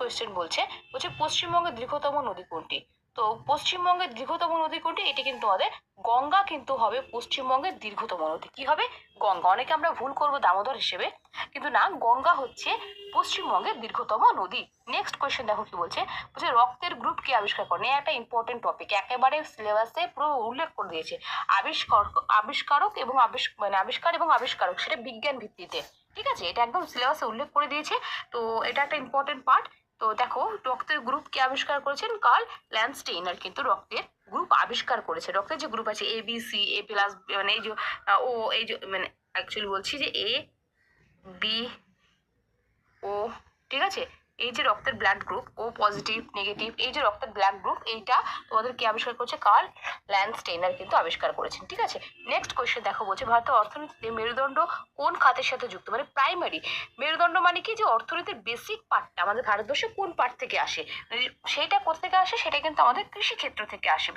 Question বলছে পশ্চিমবঙ্গের দীর্ঘতম নদী কোনটি? তো পশ্চিমবঙ্গের দীর্ঘতম নদী কোনটি? এটি কিন্তু আমাদের গঙ্গা কিন্তু হবে পশ্চিমবঙ্গের দীর্ঘতম নদী। কি হবে? গঙ্গা। অনেকে আমরা ভুল করবো দামোদর হিসেবে, কিন্তু না, গঙ্গা হচ্ছে পশ্চিমবঙ্গের দীর্ঘতম নদী। নেক্সট কোয়েশ্চেন দেখো কি বলছে, রক্তের গ্রুপ কে আবিষ্কার করেন? একটা ইম্পর্টেন্ট টপিক, একেবারে সিলেবাসে পুরো উল্লেখ করে দিয়েছে। আবিষ্কারক এবং আবিষ্কার এবং আবিষ্কারক, সেটা বিজ্ঞান ভিত্তিতে। ঠিক আছে, এটা একদম সিলেবাসে উল্লেখ করে দিয়েছে। তো এটা একটা ইম্পর্টেন্ট পার্ট। তো দেখো, রক্তের গ্রুপ কে আবিষ্কার করেছেন? কার্ল ল্যান্ডস্টেইনার কিন্তু রক্তের গ্রুপ আবিষ্কার করেছে। রক্তের যে গ্রুপ আছে ABC, A+, মানে এই যে ও, এই যে মানে অ্যাকচুয়ালি বলছি যে AB, O, ঠিক আছে, এই যে রক্তের ব্লাড গ্রুপ ও পজিটিভ নেগেটিভ, এই যে রক্তের ব্লাড গ্রুপ, এইটা তোমাদের কে আবিষ্কার করেছে? কার্ল ল্যান্ডস্টেইনার কিন্তু আবিষ্কার করেছেন। ঠিক আছে, নেক্সট কোয়েশ্চেন দেখো বলছে ভারতের অর্থনীতিতে মেরুদণ্ড কোন খাতের সাথে যুক্ত? মানে প্রাইমারি মেরুদণ্ড মানে কি? যে অর্থনীতির বেসিক পার্টটা আমাদের ভারতবর্ষে কোন পার্ট থেকে আসে, সেইটা কোথা থেকে আসে? সেটা কিন্তু আমাদের কৃষি ক্ষেত্র থেকে আসে।